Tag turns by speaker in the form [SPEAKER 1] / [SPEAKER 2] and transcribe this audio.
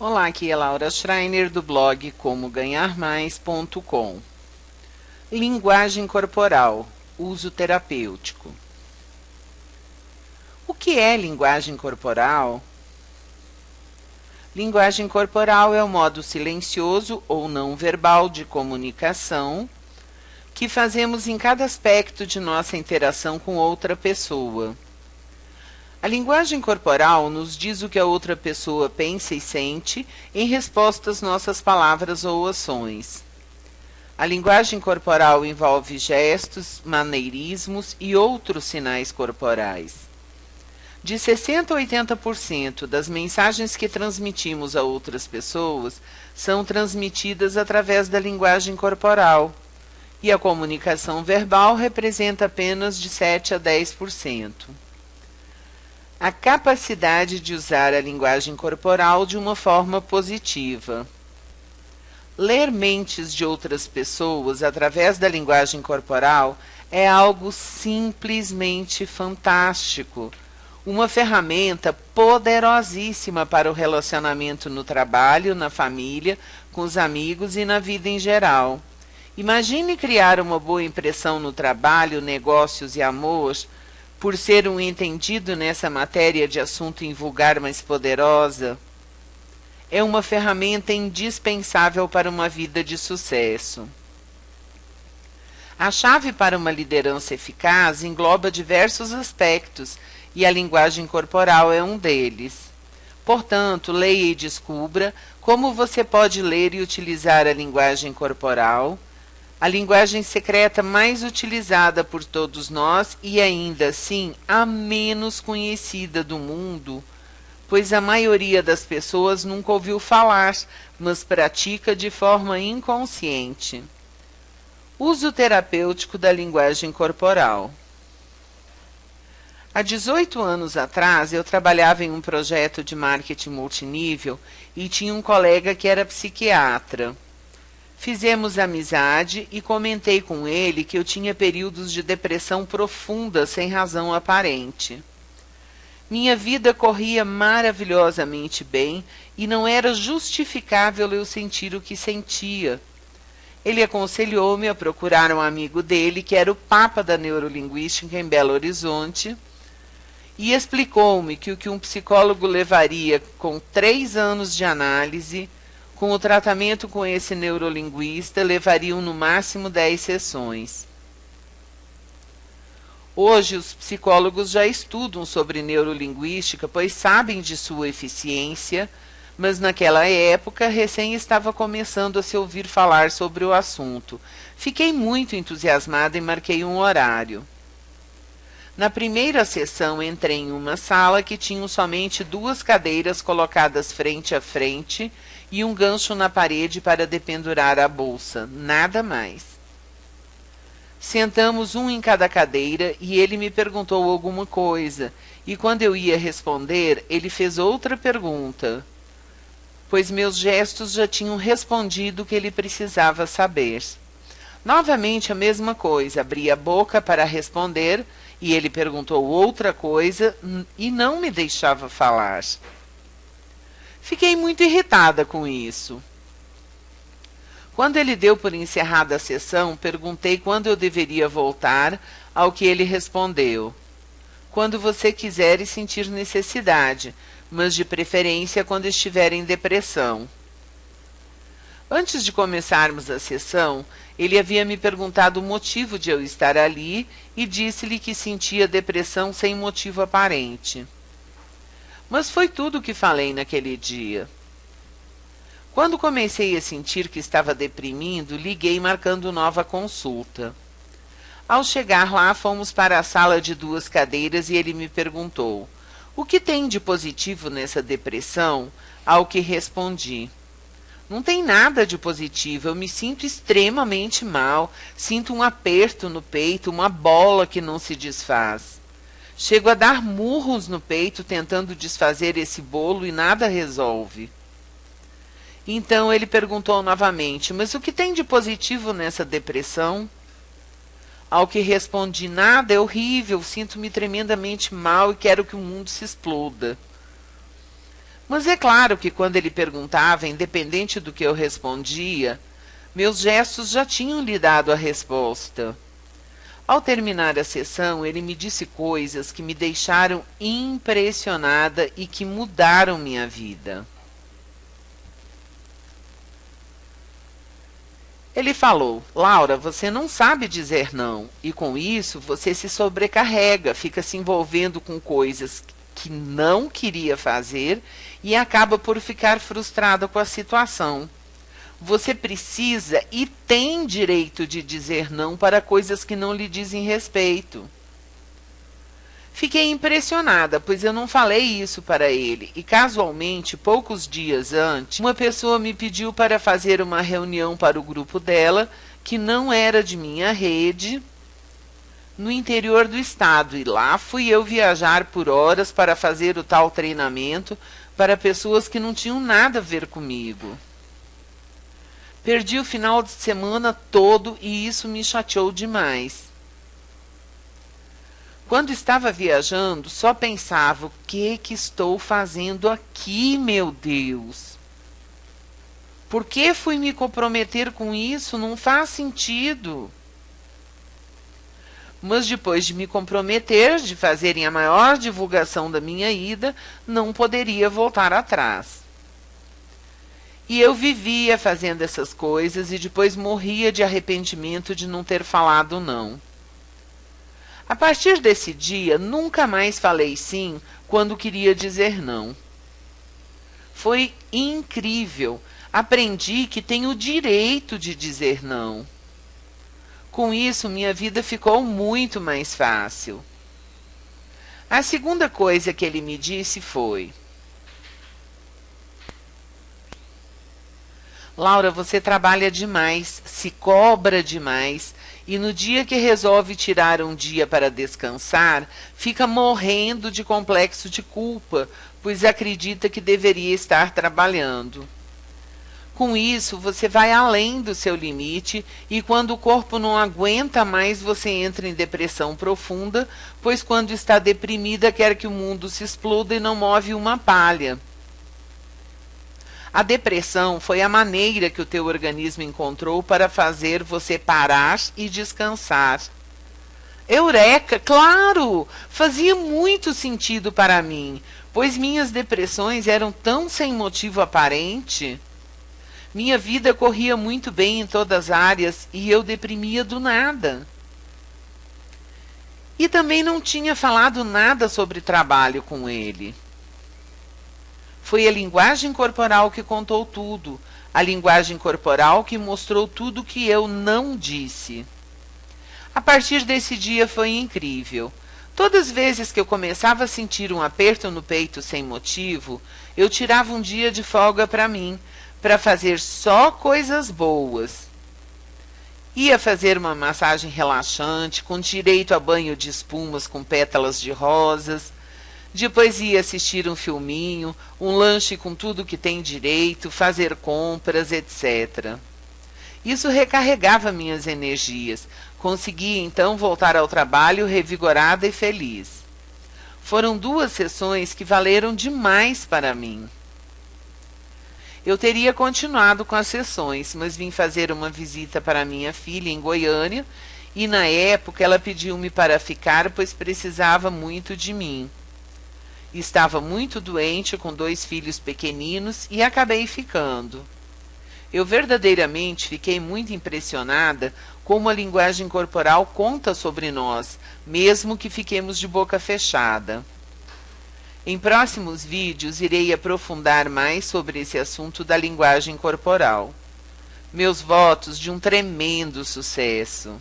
[SPEAKER 1] Olá, aqui é Laura Schreiner do blog comoganharmais.com. Linguagem corporal, uso terapêutico. O que é linguagem corporal? Linguagem corporal é o modo silencioso ou não verbal de comunicação que fazemos em cada aspecto de nossa interação com outra pessoa. A linguagem corporal nos diz o que a outra pessoa pensa e sente em resposta às nossas palavras ou ações. A linguagem corporal envolve gestos, maneirismos e outros sinais corporais. De 60% a 80% das mensagens que transmitimos a outras pessoas são transmitidas através da linguagem corporal, e a comunicação verbal representa apenas de 7% a 10%. A capacidade de usar a linguagem corporal de uma forma positiva. Ler mentes de outras pessoas através da linguagem corporal é algo simplesmente fantástico. Uma ferramenta poderosíssima para o relacionamento no trabalho, na família, com os amigos e na vida em geral. Imagine criar uma boa impressão no trabalho, negócios e amor, por ser um entendido nessa matéria de assunto invulgar, mas poderosa. É uma ferramenta indispensável para uma vida de sucesso. A chave para uma liderança eficaz engloba diversos aspectos, e a linguagem corporal é um deles. Portanto, leia e descubra como você pode ler e utilizar a linguagem corporal, a linguagem secreta mais utilizada por todos nós e ainda assim a menos conhecida do mundo, pois a maioria das pessoas nunca ouviu falar, mas pratica de forma inconsciente. Uso terapêutico da linguagem corporal. Há 18 anos atrás, eu trabalhava em um projeto de marketing multinível e tinha um colega que era psiquiatra. Fizemos amizade e comentei com ele que eu tinha períodos de depressão profunda sem razão aparente. Minha vida corria maravilhosamente bem e não era justificável eu sentir o que sentia. Ele aconselhou-me a procurar um amigo dele, que era o papa da neurolinguística em Belo Horizonte, e explicou-me que o que um psicólogo levaria com 3 anos de análise, com o tratamento com esse neurolinguista, levariam no máximo 10 sessões. Hoje, os psicólogos já estudam sobre neurolinguística, pois sabem de sua eficiência, mas naquela época recém estava começando a se ouvir falar sobre o assunto. Fiquei muito entusiasmada e marquei um horário. Na primeira sessão, entrei em uma sala que tinha somente 2 cadeiras colocadas frente a frente e um gancho na parede para dependurar a bolsa, nada mais. Sentamos um em cada cadeira e ele me perguntou alguma coisa, e quando eu ia responder, ele fez outra pergunta, pois meus gestos já tinham respondido o que ele precisava saber. Novamente a mesma coisa, abri a boca para responder, e ele perguntou outra coisa e não me deixava falar. Fiquei muito irritada com isso. Quando ele deu por encerrada a sessão, perguntei quando eu deveria voltar, ao que ele respondeu: quando você quiser e sentir necessidade, mas de preferência quando estiver em depressão. Antes de começarmos a sessão, ele havia me perguntado o motivo de eu estar ali e disse-lhe que sentia depressão sem motivo aparente. Mas foi tudo o que falei naquele dia. Quando comecei a sentir que estava deprimindo, liguei marcando nova consulta. Ao chegar lá, fomos para a sala de 2 cadeiras e ele me perguntou: o que tem de positivo nessa depressão? Ao que respondi: não tem nada de positivo, eu me sinto extremamente mal, sinto um aperto no peito, uma bola que não se desfaz. Chego a dar murros no peito tentando desfazer esse bolo e nada resolve. Então ele perguntou novamente: mas o que tem de positivo nessa depressão? Ao que respondi: nada, é horrível, sinto-me tremendamente mal e quero que o mundo se exploda. Mas é claro que quando ele perguntava, independente do que eu respondia, meus gestos já tinham lhe dado a resposta. Ao terminar a sessão, ele me disse coisas que me deixaram impressionada e que mudaram minha vida. Ele falou: Laura, você não sabe dizer não, e com isso você se sobrecarrega, fica se envolvendo com coisas que não queria fazer e acaba por ficar frustrada com a situação. Você precisa e tem direito de dizer não para coisas que não lhe dizem respeito. Fiquei impressionada, pois eu não falei isso para ele, e casualmente, poucos dias antes, uma pessoa me pediu para fazer uma reunião para o grupo dela, que não era de minha rede, no interior do estado, e lá fui eu viajar por horas para fazer o tal treinamento para pessoas que não tinham nada a ver comigo. Perdi o final de semana todo e isso me chateou demais. Quando estava viajando, só pensava: o que estou fazendo aqui, meu Deus? Por que fui me comprometer com isso? Não faz sentido. Mas depois de me comprometer, de fazerem a maior divulgação da minha ida, não poderia voltar atrás. E eu vivia fazendo essas coisas e depois morria de arrependimento de não ter falado não. A partir desse dia, nunca mais falei sim quando queria dizer não. Foi incrível. Aprendi que tenho o direito de dizer não. Com isso, minha vida ficou muito mais fácil. A segunda coisa que ele me disse foi: Laura, você trabalha demais, se cobra demais, e no dia que resolve tirar um dia para descansar, fica morrendo de complexo de culpa, pois acredita que deveria estar trabalhando. Com isso, você vai além do seu limite e quando o corpo não aguenta mais, você entra em depressão profunda, pois quando está deprimida quer que o mundo se exploda e não move uma palha. A depressão foi a maneira que o teu organismo encontrou para fazer você parar e descansar. Eureka! Claro! Fazia muito sentido para mim, pois minhas depressões eram tão sem motivo aparente. Minha vida corria muito bem em todas as áreas e eu deprimia do nada. E também não tinha falado nada sobre trabalho com ele. Foi a linguagem corporal que contou tudo, a linguagem corporal que mostrou tudo que eu não disse. A partir desse dia foi incrível. Todas as vezes que eu começava a sentir um aperto no peito sem motivo, eu tirava um dia de folga para mim, para fazer só coisas boas. Ia fazer uma massagem relaxante, com direito a banho de espumas com pétalas de rosas. Depois ia assistir um filminho, um lanche com tudo que tem direito, fazer compras, etc. Isso recarregava minhas energias. Conseguia então voltar ao trabalho revigorada e feliz. Foram 2 sessões que valeram demais para mim. Eu teria continuado com as sessões, mas vim fazer uma visita para minha filha em Goiânia e na época ela pediu-me para ficar, pois precisava muito de mim. Estava muito doente, com 2 filhos pequeninos, e acabei ficando. Eu verdadeiramente fiquei muito impressionada como a linguagem corporal conta sobre nós, mesmo que fiquemos de boca fechada. Em próximos vídeos irei aprofundar mais sobre esse assunto da linguagem corporal. Meus votos de um tremendo sucesso!